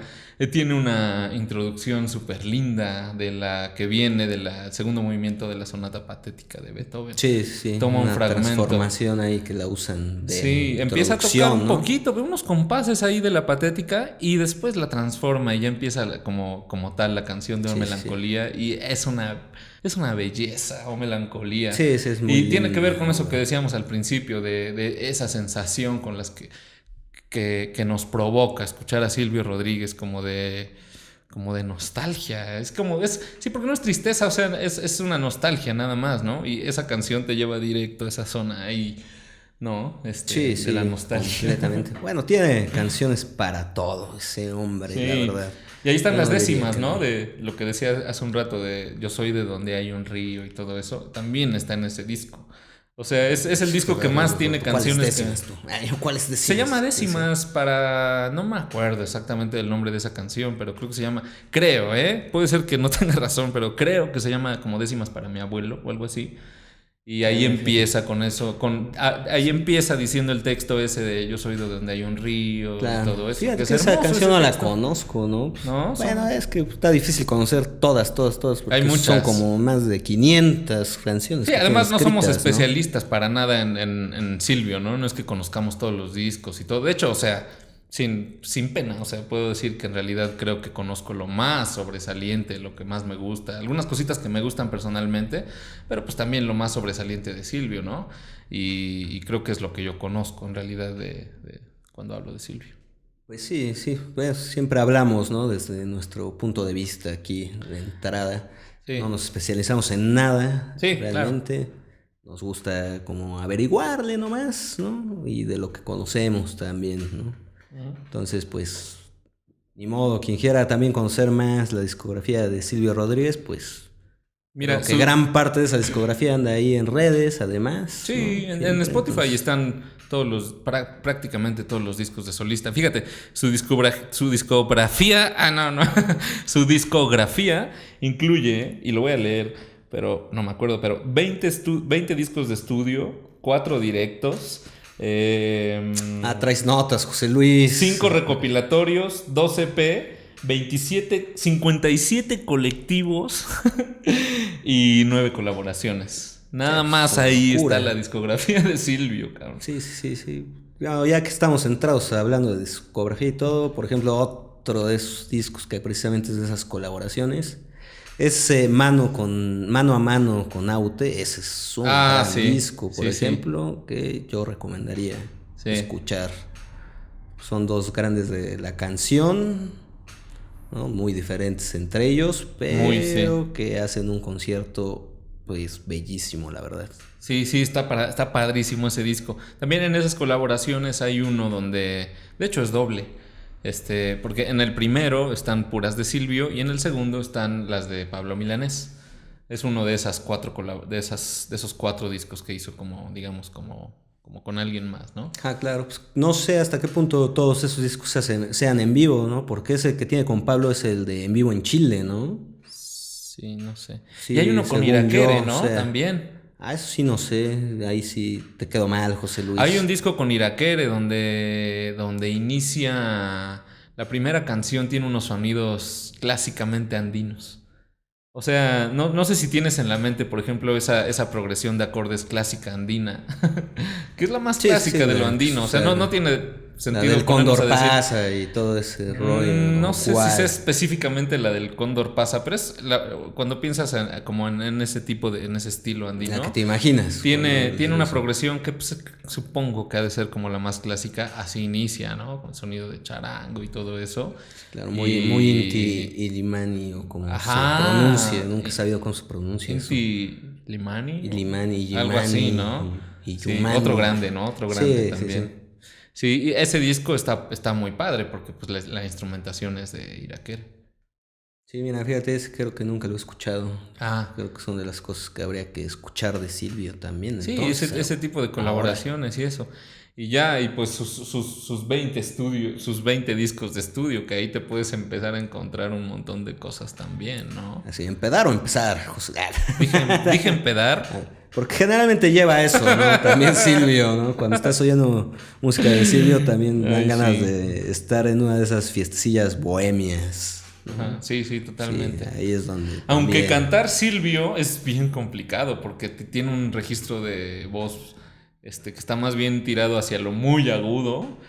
Tiene una introducción súper linda de la que viene del segundo movimiento de la sonata patética de Beethoven. Sí. Toma un fragmento. Transformación ahí que la usan de sí, empieza a tocar un poquito, unos compases ahí de la patética y después la transforma y ya empieza como tal la canción de O Melancolía y es una belleza, O Melancolía. Sí, es muy y tiene que ver con eso que decíamos al principio, de esa sensación con las que nos provoca escuchar a Silvio Rodríguez como de nostalgia. Sí, porque no es tristeza, o sea, es una nostalgia nada más, ¿no? Y esa canción te lleva directo a esa zona ahí, ¿no? Sí, de la nostalgia. Completamente. Bueno, tiene canciones para todo ese hombre, la verdad. Y ahí están las décimas, ¿no? De lo que decía hace un rato de Yo soy de donde hay un río y todo eso, también está en ese disco. O sea, es el disco que más tiene canciones. ¿Cuáles décimas? Se llama Décimas no me acuerdo exactamente del nombre de esa canción, pero creo que se llama, puede ser que no tenga razón, pero creo que se llama como Décimas para mi abuelo o algo así. Y ahí empieza con eso, ahí empieza diciendo el texto ese de yo soy de donde hay un río y todo eso. Fíjate que esa canción no la conozco, ¿no? ¿No? Bueno, es que está difícil conocer todas, porque hay muchas. son como más de 500 canciones. Sí, además no somos escritas, especialistas para nada en Silvio, ¿no? No es que conozcamos todos los discos y todo. De hecho, o sea, sin pena, o sea, puedo decir que en realidad creo que conozco lo más sobresaliente, lo que más me gusta, algunas cositas que me gustan personalmente, pero pues también lo más sobresaliente de Silvio, ¿no? Y creo que es lo que yo conozco en realidad de cuando hablo de Silvio. Pues sí, pues siempre hablamos, ¿no? Desde nuestro punto de vista aquí de entrada. Sí. No nos especializamos en nada, sí, realmente. Claro. Nos gusta como averiguarle nomás, ¿no? Y de lo que conocemos también, ¿no? Entonces, pues, ni modo, quien quiera también conocer más la discografía de Silvio Rodríguez, pues, mira, que gran parte de esa discografía anda ahí en redes, además. Sí, ¿no? en Spotify están prácticamente todos los discos de solista. Fíjate, su discografía, su discografía incluye, y lo voy a leer, pero no me acuerdo, pero 20 discos de estudio, 4 directos. Traes notas, José Luis. 5 recopilatorios, 2 EP, 57 colectivos y 9 colaboraciones. Nada más ahí está la discografía de Silvio, cabrón. Sí. Ya que estamos centrados hablando de discografía y todo, por ejemplo, otro de esos discos que precisamente es de esas colaboraciones es mano a mano con Aute. Ese es un gran disco, por ejemplo, que yo recomendaría escuchar. Son dos grandes de la canción, ¿no? Muy diferentes entre ellos, pero que hacen un concierto pues bellísimo, la verdad. Sí, está padrísimo ese disco. También en esas colaboraciones hay uno donde, de hecho es doble. Porque en el primero están puras de Silvio y en el segundo están las de Pablo Milanés. Es uno de esas de esos 4 discos que hizo como con alguien más, ¿no? Claro, pues no sé hasta qué punto todos esos discos sean en vivo, ¿no? Porque ese que tiene con Pablo es el de En Vivo en Chile, ¿no? Sí, no sé. Sí, y hay uno con Irakere, ¿no? También. Eso sí no sé, ahí sí te quedó mal, José Luis. Hay un disco con Irakere donde inicia, la primera canción tiene unos sonidos clásicamente andinos. O sea, no sé si tienes en la mente, por ejemplo, esa progresión de acordes clásica andina, que es la más clásica de lo andino. O sea, no tiene sentido. La del Cóndor Pasa y todo ese rollo. No sé si es específicamente la del Cóndor Pasa, pero es cuando piensas como en ese tipo en ese estilo andino. La que te imaginas. Tiene una progresión que pues, supongo que ha de ser como la más clásica. Así inicia, ¿no? Con sonido de charango y todo eso. Claro, muy Inti Illimani o como se pronuncia. Nunca he sabido cómo se pronuncia. Inti Illimani. Illimani. Algo así, ¿no? Sí, otro grande, ¿no? Otro grande también. Sí, ese disco está muy padre porque pues la instrumentación es de Irakere. Sí, mira, fíjate, ese creo que nunca lo he escuchado. Creo que son de las cosas que habría que escuchar de Silvio también. Sí, entonces, ese tipo de colaboraciones y eso. Y pues sus 20 discos de estudio, que ahí te puedes empezar a encontrar un montón de cosas también, ¿no? Así, ¿empedar o empezar, José? Dije empedar. Porque generalmente lleva eso, ¿no? También Silvio, ¿no? Cuando estás oyendo música de Silvio también dan ganas de estar en una de esas fiestecillas bohemias, ¿no? Ajá, sí, totalmente. Sí, ahí es donde... Aunque cantar Silvio es bien complicado porque tiene un registro de voz que está más bien tirado hacia lo muy agudo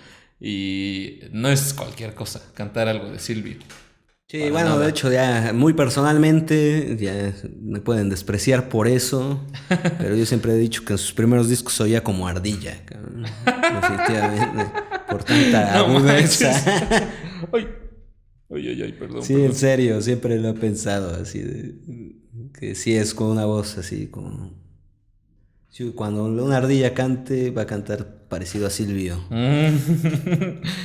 y no es cualquier cosa cantar algo de Silvio. Sí, bueno, nada. De hecho, ya muy personalmente, ya me pueden despreciar por eso, pero yo siempre he dicho que en sus primeros discos se oía como ardilla, definitivamente, por tanta agudeza. Ay, perdón. Sí, en serio, siempre lo he pensado, así, que sí es con una voz así como... Sí, cuando una ardilla cante, va a cantar parecido a Silvio.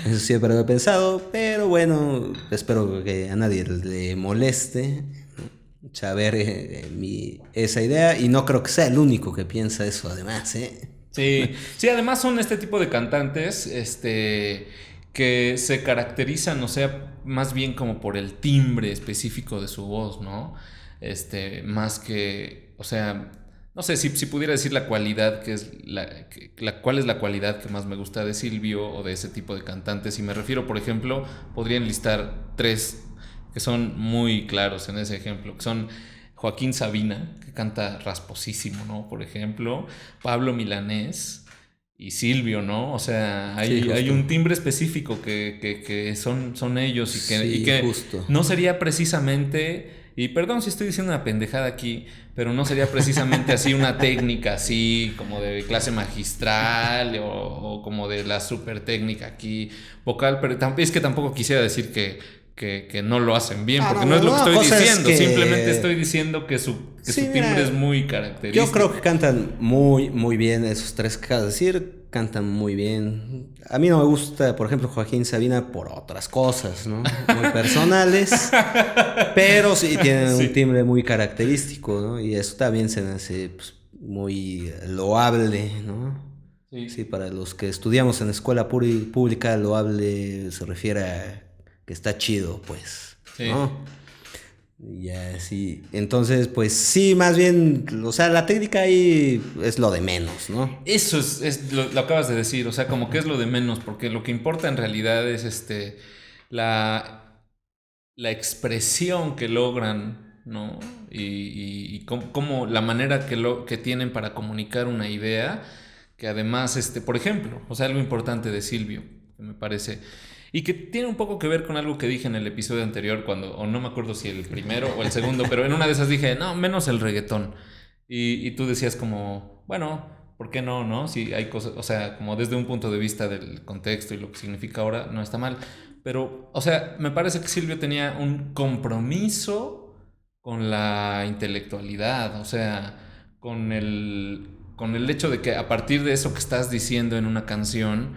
Eso siempre lo he pensado, pero bueno, espero que a nadie le moleste saber esa idea, y no creo que sea el único que piensa eso, además, Sí, además son este tipo de cantantes, que se caracterizan, o sea, más bien como por el timbre específico de su voz, ¿no? Más que, o sea... no sé si pudiera decir la cualidad cuál es la cualidad que más me gusta de Silvio o de ese tipo de cantantes. Y me refiero, por ejemplo, podría enlistar 3 que son muy claros en ese ejemplo, que son Joaquín Sabina, que canta rasposísimo, ¿no? Por ejemplo, Pablo Milanés y Silvio, ¿no? O sea, hay un timbre específico que son ellos y que justo. no sería precisamente, y perdón si estoy diciendo una pendejada aquí, pero no sería precisamente así una técnica así como de clase magistral o como de la super técnica aquí vocal, pero es que tampoco quisiera decir que no lo hacen bien, porque no es lo que estoy diciendo, simplemente estoy diciendo que su timbre es muy característico. Yo creo que cantan muy, muy bien esos 3 que acabas de decir, cantan muy bien. A mí no me gusta, por ejemplo, Joaquín Sabina por otras cosas, ¿no? Muy personales, pero sí tienen un timbre muy característico, ¿no? Y eso también se me hace pues, muy loable, ¿no? Sí, para los que estudiamos en escuela pública, loable se refiere a que está chido, pues, ¿no? Ya, sí. Entonces, pues sí, más bien, o sea, la técnica ahí es lo de menos, ¿no? Eso lo acabas de decir, o sea, como que es lo de menos, porque lo que importa en realidad es la expresión que logran, ¿no? Y cómo la manera que tienen para comunicar una idea, que además, por ejemplo, o sea, algo importante de Silvio, que me parece, y que tiene un poco que ver con algo que dije en el episodio anterior, o no me acuerdo si el primero o el segundo, pero en una de esas dije, no, menos el reggaetón. Y tú decías como, bueno, ¿por qué no, no? Si hay cosas, o sea, como desde un punto de vista del contexto y lo que significa ahora, no está mal. Pero, o sea, me parece que Silvio tenía un compromiso con la intelectualidad, o sea, con el hecho de que a partir de eso que estás diciendo en una canción,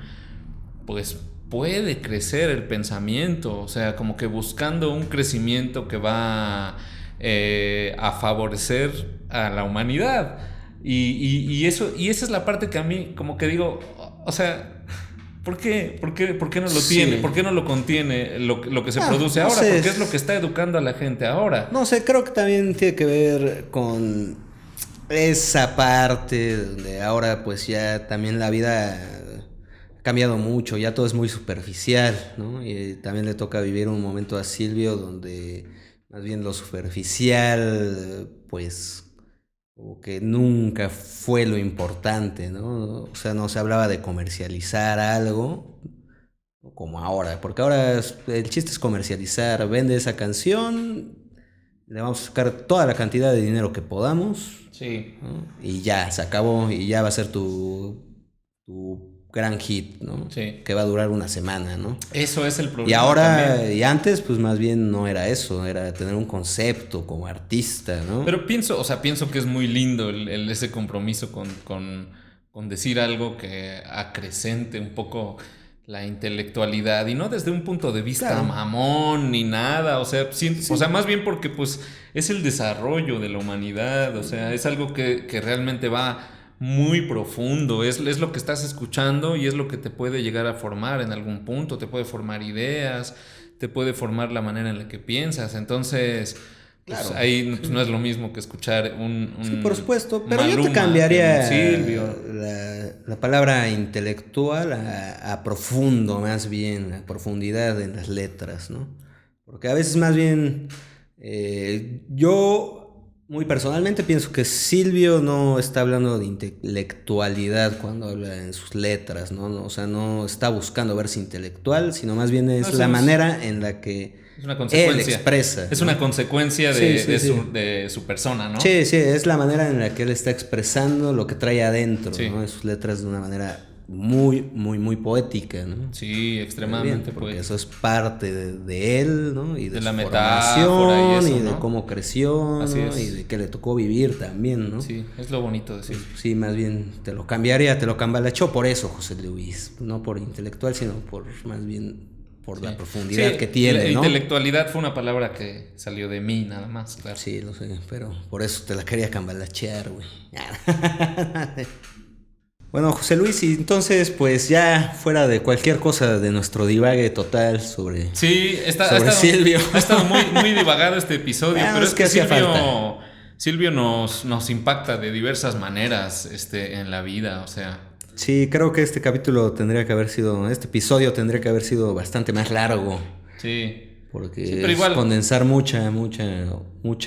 pues puede crecer el pensamiento, o sea, como que buscando un crecimiento que va a favorecer a la humanidad. Y esa es la parte que a mí, como que digo, o sea, ¿por qué no lo tiene? ¿Por qué no lo contiene lo que se produce ahora? Sé, porque es lo que está educando a la gente ahora. No sé, creo que también tiene que ver con esa parte donde ahora pues ya también la vida ha cambiado mucho, ya todo es muy superficial, ¿no? Y también le toca vivir un momento a Silvio donde más bien lo superficial pues como que nunca fue lo importante, ¿no? O sea, no se hablaba de comercializar algo como ahora, porque ahora el chiste es comercializar, vende esa canción, le vamos a sacar toda la cantidad de dinero que podamos, Sí. ¿no? Y ya, se acabó, y ya va a ser tu gran hit, ¿no? Sí. Que va a durar una semana, ¿no? Eso es el problema. Y ahora, también. y antes, pues más bien no era eso, era tener un concepto como artista, ¿no? Pero pienso que es muy lindo ese compromiso con decir algo que acrecente un poco la intelectualidad y no desde un punto de vista mamón ni nada, o sea, o sea, más bien porque pues es el desarrollo de la humanidad, o sea, es algo que realmente va muy profundo, es lo que estás escuchando y es lo que te puede llegar a formar en algún punto, te puede formar ideas, te puede formar la manera en la que piensas, entonces... Pues ahí pues, no es lo mismo que escuchar sí, por supuesto, pero Maluma, yo te cambiaría Silvio. la palabra intelectual a profundo, más bien, a profundidad en las letras, ¿no? Porque a veces más bien yo muy personalmente pienso que Silvio no está hablando de intelectualidad cuando habla en sus letras, ¿no? O sea, no está buscando verse intelectual, sino más bien es la manera en la que es una consecuencia. Él expresa. Es una consecuencia de su persona, ¿no? Sí, es la manera en la que él está expresando lo que trae adentro, ¿no? En sus letras de una manera muy, muy, muy poética, ¿no? Sí, extremadamente porque eso es parte de él, ¿no? Y de la su metáfora formación, y de cómo creció, Así ¿no? es. Y de que le tocó vivir también, ¿no? Sí, es lo bonito de decir. Sí, más bien te lo cambiaría, te lo cambalacho por eso, José Luis. No por intelectual, sino por más bien por la profundidad que tiene, la ¿no? Intelectualidad fue una palabra que salió de mí nada más, claro. Sí, lo sé, pero por eso te la quería cambalachear, güey. Bueno, José Luis, y entonces, pues ya fuera de cualquier cosa de nuestro divague total sobre, sí, Silvio. Ha estado muy, muy divagado este episodio, pero es que hacía Silvio, falta. Silvio nos impacta de diversas maneras en la vida, o sea. Sí, creo que este episodio tendría que haber sido bastante más largo. Sí. Porque sí, pero es igual, condensar mucha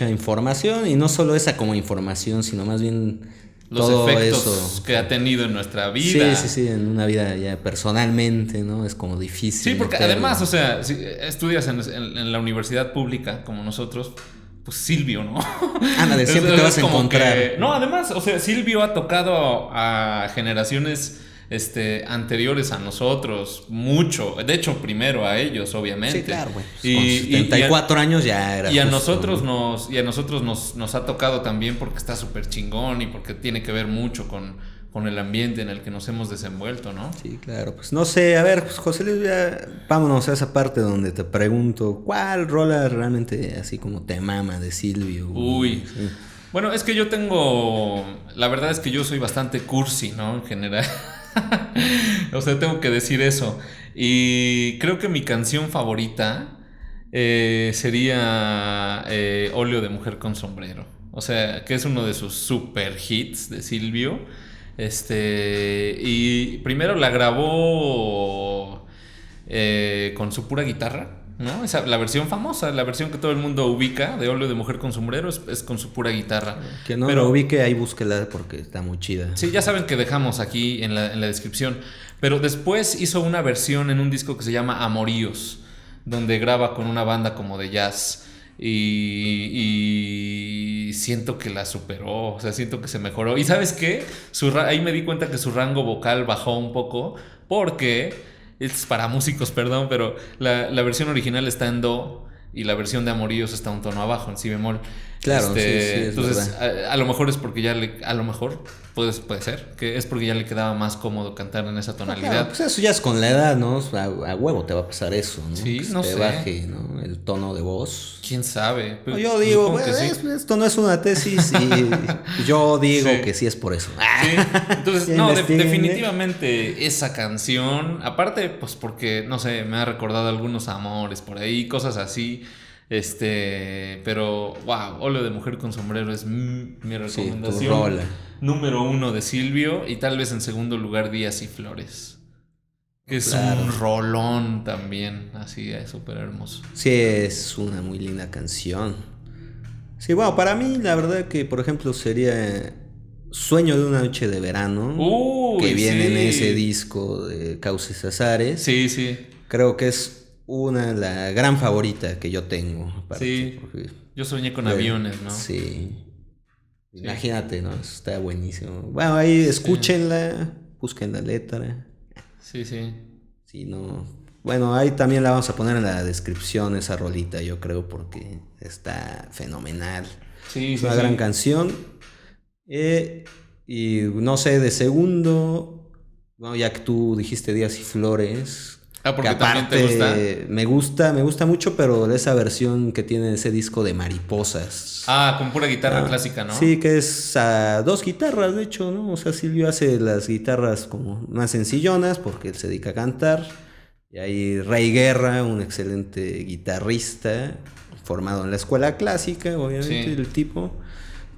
información, y no solo esa como información, sino más bien los todo efectos eso que ha tenido en nuestra vida. Sí, en una vida ya personalmente, ¿no? Es como difícil. Sí, porque meterlo. además, o sea, si estudias en la universidad pública como nosotros, pues Silvio, ¿no? Ándale, siempre te vas a encontrar. No, además, o sea, Silvio ha tocado a generaciones anteriores a nosotros mucho. De hecho, primero a ellos, obviamente. Sí, claro, güey. Pues con 74 años ya era. Y a justo, nosotros ¿no? nos ha tocado también porque está súper chingón y porque tiene que ver mucho con el ambiente en el que nos hemos desenvuelto, ¿no? Sí, claro. Pues no sé, a ver, pues José Luis, ya vámonos a esa parte donde te pregunto, ¿cuál rola realmente así como te mama de Silvio? Uy. Sí. Bueno, es que la verdad es que yo soy bastante cursi, ¿no? En general. O sea, tengo que decir eso. Y creo que mi canción favorita sería Óleo de mujer con sombrero. O sea, que es uno de sus super hits de Silvio. Y primero la grabó con su pura guitarra, ¿no? La versión famosa, la versión que todo el mundo ubica de Óleo de mujer con sombrero es con su pura guitarra. Que no lo ubique, ahí búsquela porque está muy chida. Sí, ya saben que dejamos aquí en la descripción. Pero después hizo una versión en un disco que se llama Amoríos, donde graba con una banda como de jazz. Y siento que la superó, o sea, siento que se mejoró. ¿Y sabes qué? Ahí me di cuenta que su rango vocal bajó un poco, porque es para músicos, perdón, pero la versión original está en do y la versión de Amoríos está un tono abajo, en si bemol. Claro, sí, entonces a lo mejor es porque a lo mejor puede ser que es porque ya le quedaba más cómodo cantar en esa tonalidad. Claro, pues eso ya es con la edad, ¿no? A huevo te va a pasar eso, ¿no? Sí, que no te sé. baje, ¿no? El tono de voz. ¿Quién sabe? Pues yo digo, bueno, sí. esto no es una tesis y yo digo Sí. que sí es por eso. Sí. Entonces, Ya no, definitivamente esa canción, aparte, pues porque, no sé, me ha recordado algunos amores por ahí, cosas así. Pero, wow, Óleo de mujer con sombrero es mi recomendación. Sí, tu rola. Número 1 de Silvio, y tal vez en segundo lugar Días y Flores. Que es Claro. un rolón también, así, es súper hermoso. Sí, es una muy linda canción. Sí, bueno, para mí la verdad que, por ejemplo, sería Sueño de una noche de verano, Uy, que viene en sí. ese disco de Cauces Azares. Sí, sí. Creo que es la gran favorita que yo tengo. Aparte, Sí. porque, Yo soñé con aviones, ¿no? Sí. Imagínate, ¿no? Eso está buenísimo. Bueno, ahí escúchenla, busquen la letra. Sí, sí. Si no. Bueno, ahí también la vamos a poner en la descripción, esa rolita, yo creo, porque está fenomenal. Sí, Es sí, una gran canción. Y no sé, de segundo, bueno, ya que tú dijiste Días y Flores. Ah, porque que también te gusta. Me gusta mucho, pero de esa versión que tiene ese disco de Mariposas. Ah, con pura guitarra clásica, ¿no? Sí, que es a dos guitarras, de hecho, ¿no? O sea, Silvio hace las guitarras como más sencillonas porque él se dedica a cantar. Y ahí Rey Guerra, un excelente guitarrista, formado en la escuela clásica, obviamente, Sí. el tipo,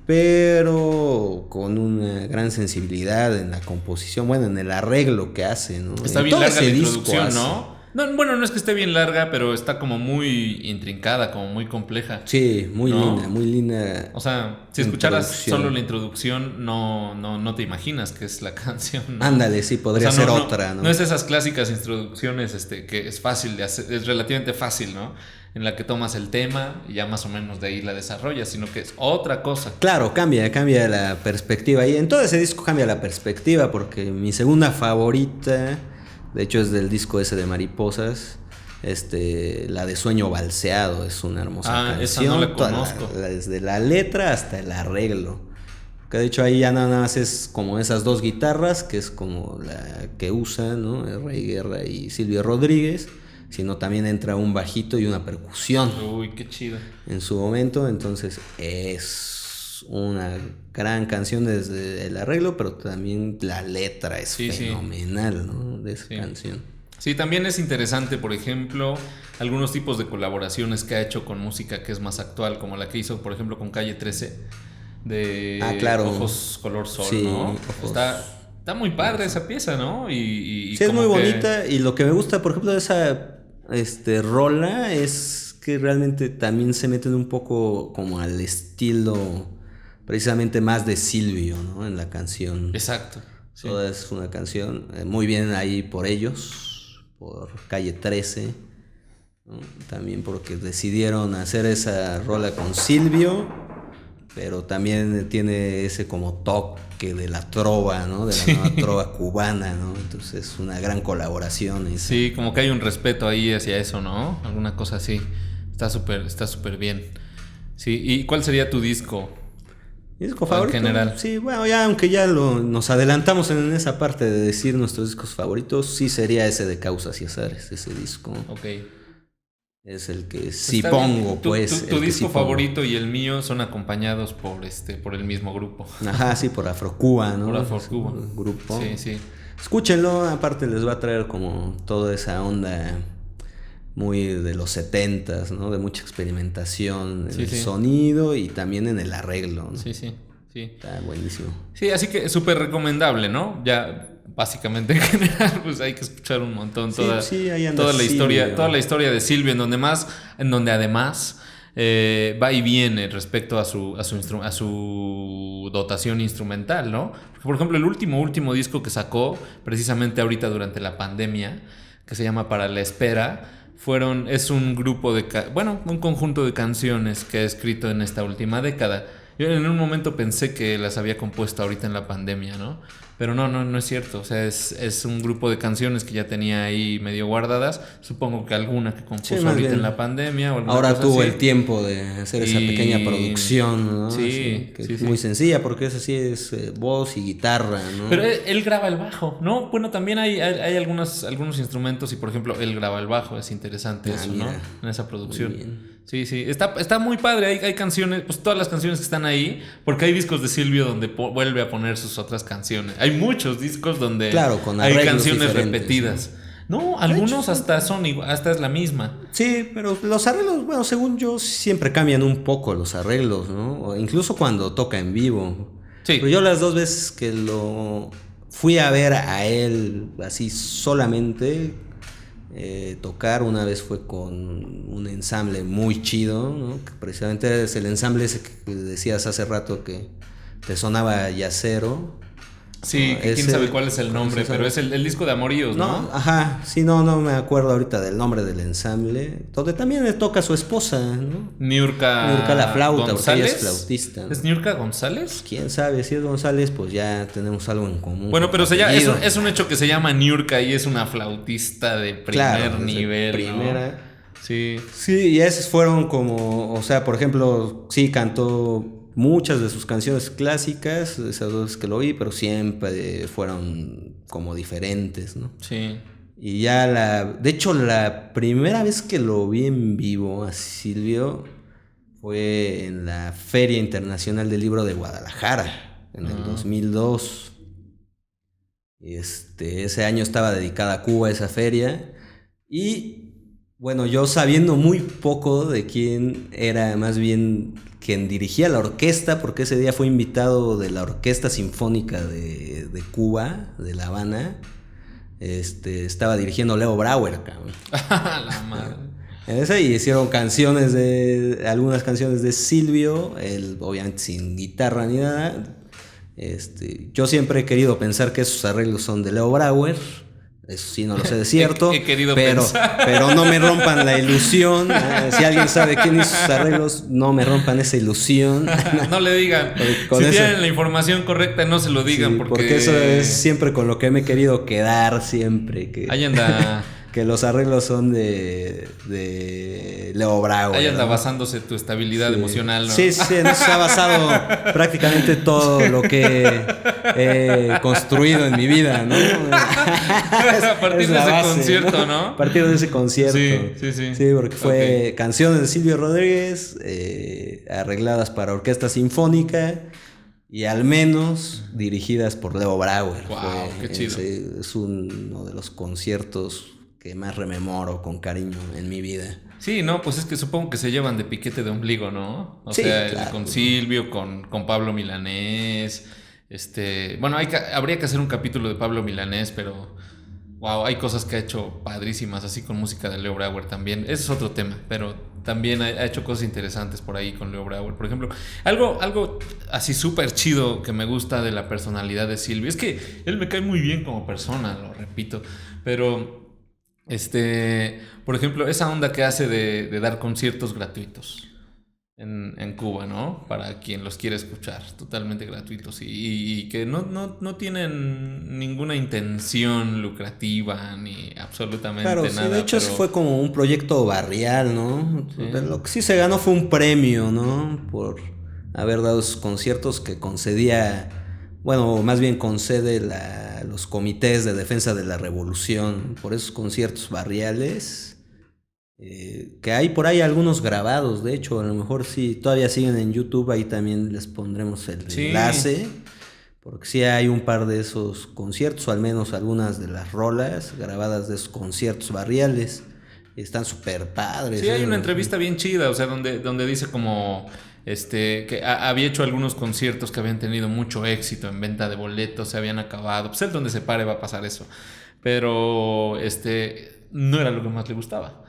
pero con una gran sensibilidad en la composición, bueno, en el arreglo que hace, ¿no? Está En bien todo larga ese la disco introducción, hace. ¿no? Bueno, no es que esté bien larga, pero está como muy intrincada, como muy compleja. Sí, muy ¿No? linda, muy linda. O sea, si escucharas Introducción. solo la introducción, no te imaginas que es la canción, ¿no? Ándale, sí, podría O sea, ser otra, ¿no? No es esas clásicas introducciones que es fácil de hacer, es relativamente fácil, ¿no? En la que tomas el tema y ya más o menos de ahí la desarrollas, sino que es otra cosa. Claro, cambia la perspectiva. Y en todo ese disco cambia la perspectiva, porque mi segunda favorita, de hecho, es del disco ese de Mariposas. La de Sueño Balseado, es una hermosa canción. Esa no la conozco. Desde la letra hasta el arreglo. Que de hecho ahí ya nada más es como esas dos guitarras, que es como la que usa, ¿no? El Rey Guerra y Silvio Rodríguez. Sino también entra un bajito y una percusión. Uy, qué chido. En su momento, entonces es una gran canción desde el arreglo, pero también la letra es fenomenal, ¿no? De esa canción. Sí, también es interesante, por ejemplo, algunos tipos de colaboraciones que ha hecho con música que es más actual, como la que hizo, por ejemplo, con Calle 13. de claro. Ojos color sol, Sí, ¿no? ojos. Está muy padre esa pieza, ¿no? Y Sí, es muy como que- bonita. Y lo que me gusta, por ejemplo, de esa rola es que realmente también se meten un poco como al estilo precisamente más de Silvio, ¿no? En la canción. Exacto. Sí. Toda es una canción muy bien ahí por ellos, por Calle 13, ¿no? También porque decidieron hacer esa rola con Silvio, pero también tiene ese como toque de la trova, ¿no? De la nueva trova cubana, ¿no? Entonces es una gran colaboración. Esa. Sí, como que hay un respeto ahí hacia eso, ¿no? Alguna cosa así. Está súper bien. Sí, ¿y cuál sería tu disco? ¿Mi disco favorito? En general. Sí, bueno, ya aunque ya nos adelantamos en esa parte de decir nuestros discos favoritos, sí sería ese de Causas y Azares, ese disco. Ok. Es el que sí Está pongo, bien. pues. Tu el que disco sí pongo. favorito y el mío son acompañados por el mismo grupo. Ajá, sí, por Afrocuba, ¿no? Por Afrocuba. Es un grupo. Sí, sí. Escúchenlo, aparte les va a traer como toda esa onda muy de los 70s, ¿no? De mucha experimentación en Sí, el sí. sonido y también en el arreglo, ¿no? Sí, sí. Está buenísimo. Sí, así que súper recomendable, ¿no? Ya básicamente en general, pues hay que escuchar un montón Sí, ahí anda toda la historia, Silvio. toda la historia de Silvio, en donde además va y viene respecto a su dotación instrumental, ¿no? Porque, por ejemplo, el último disco que sacó, precisamente ahorita durante la pandemia, que se llama Para la Espera, es un grupo un conjunto de canciones que ha escrito en esta última década. Yo en un momento pensé que las había compuesto ahorita en la pandemia, ¿no? Pero no es cierto. O sea, es un grupo de canciones que ya tenía ahí medio guardadas. Supongo que alguna que compuso más ahorita bien. en la pandemia o alguna Ahora cosa tuvo así. el tiempo de hacer esa pequeña producción, ¿no? Sí, Así, que sí, es sí. muy sencilla porque es así, es voz y guitarra, ¿no? Pero él graba el bajo, ¿no? Bueno, también hay algunos instrumentos y, por ejemplo, él graba el bajo. Es interesante eso, mira. ¿no? En esa producción. Muy bien. Sí, sí. Está muy padre. Hay canciones, pues todas las canciones que están ahí, porque hay discos de Silvio donde vuelve a poner sus otras canciones. Hay muchos discos donde Claro, con hay arreglos canciones diferentes, repetidas. No, algunos hasta son igual, hasta es la misma. Sí, pero los arreglos, bueno, según yo, siempre cambian un poco los arreglos, ¿no? O incluso cuando toca en vivo. Sí. Pero yo las dos veces que lo fui a ver a él así solamente tocar, una vez fue con un ensamble muy chido, ¿no? Que precisamente es el ensamble ese que decías hace rato que te sonaba yacero. Sí, No, que quién sabe cuál es el nombre, pero es el disco de Amoríos, ¿no? Ajá, sí, no me acuerdo ahorita del nombre del ensamble. Donde también le toca a su esposa, ¿no? Niurka La flauta, porque ella González. es flautista, ¿no? ¿Es Niurka González? Quién sabe, si es González, pues ya tenemos algo en común. Bueno, pero apellido. es un hecho que se llama Niurka y es una flautista de primer desde nivel, primera. ¿no? Sí. Sí, y esos fueron como, o sea, por ejemplo, sí cantó muchas de sus canciones clásicas, esas dos que lo oí, pero siempre fueron como diferentes, ¿no? Sí. Y ya de hecho, la primera vez que lo vi en vivo a Silvio fue en la Feria Internacional del Libro de Guadalajara, en el 2002. Ese año estaba dedicada a Cuba esa feria. Y bueno, yo sabiendo muy poco de quién era más bien quien dirigía la orquesta, porque ese día fue invitado de la Orquesta Sinfónica de Cuba, de La Habana. Estaba dirigiendo Leo Brauer, cabrón. La madre. En esa y hicieron algunas canciones de Silvio, él obviamente sin guitarra ni nada. Yo siempre he querido pensar que esos arreglos son de Leo Brauer. Eso sí, no lo sé de cierto. He querido pensar. Pero no me rompan la ilusión. Si alguien sabe quién hizo sus arreglos, no me rompan esa ilusión. No le digan. Si tienen la información correcta, no se lo digan. Sí, porque eso es siempre con lo que me he querido quedar siempre. Ahí anda. Que los arreglos son de Leo Brauer. Ahí anda basándose tu estabilidad emocional, ¿no? Sí, en eso se ha basado prácticamente todo lo que he construido en mi vida, ¿no? A partir de ese concierto, ¿no? A partir de ese concierto. Sí. Sí, porque fue canciones de Silvio Rodríguez, arregladas para orquesta sinfónica y al menos dirigidas por Leo Brauer. Wow, qué chido. Es uno de los conciertos que más rememoro con cariño en mi vida. Sí, no, pues es que supongo que se llevan de piquete de ombligo, ¿no? O Sí, sea, claro. con Silvio, con Pablo Milanés. Bueno, habría que hacer un capítulo de Pablo Milanés, pero wow, hay cosas que ha hecho padrísimas, así con música de Leo Brauer también. Ese es otro tema, pero también ha hecho cosas interesantes por ahí con Leo Brauer. Por ejemplo, algo así súper chido que me gusta de la personalidad de Silvio es que él me cae muy bien como persona, lo repito, pero por ejemplo, esa onda que hace de dar conciertos gratuitos en Cuba, ¿no? Para quien los quiere escuchar, totalmente gratuitos y que no tienen ninguna intención lucrativa ni absolutamente Claro, sí, nada. de hecho Pero fue como un proyecto barrial, ¿no? sí, De lo que sí se ganó fue un premio, ¿no? Por haber dado esos conciertos que concedía, bueno, más bien concede los comités de defensa de la revolución, por esos conciertos barriales, que hay por ahí algunos grabados, de hecho, a lo mejor sí, todavía siguen en YouTube, ahí también les pondremos el sí, enlace. Porque sí hay un par de esos conciertos, o al menos algunas de las rolas grabadas de esos conciertos barriales. Están súper padres. sí, hay una entrevista bien chida, o sea, donde dice como que había hecho algunos conciertos que habían tenido mucho éxito en venta de boletos, se habían acabado. Pues él donde se pare va a pasar eso. Pero no era lo que más le gustaba.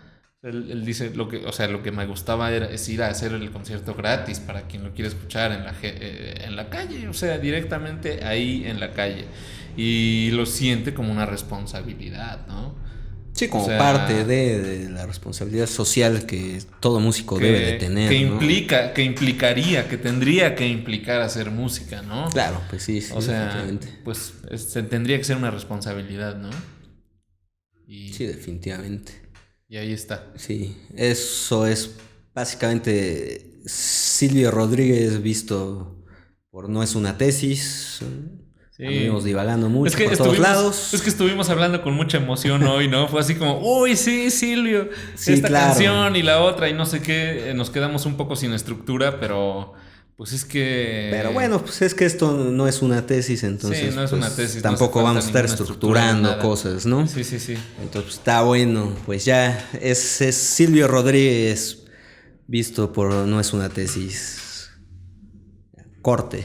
Él dice lo que me gustaba es ir a hacer el concierto gratis para quien lo quiere escuchar en la calle, o sea, directamente ahí en la calle. Y lo siente como una responsabilidad, ¿no? Sí, O como sea, parte de la responsabilidad social que todo músico debe de tener, ¿no? que implicaría, que tendría que implicar hacer música, ¿no? Claro, pues sí, sí, O sea, definitivamente. pues tendría que ser una responsabilidad, ¿no? Sí, Y, definitivamente. y ahí está. Sí, eso es básicamente Silvio Rodríguez visto por No es una tesis. Anduvimos Sí. divagando mucho por todos lados. Es que estuvimos hablando con mucha emoción hoy, ¿no? Fue así como, uy, sí, Silvio, Sí, esta claro. canción y la otra y no sé qué. Nos quedamos un poco sin estructura, pero pues es que... Pero bueno, pues es que esto no es una tesis, entonces sí, no es pues, una tesis. tampoco no hace vamos a estar falta ninguna estructura, estructurando nada. cosas, ¿no? Sí, sí, sí. Entonces pues, está bueno, pues ya es Silvio Rodríguez visto por No es una tesis. Corte.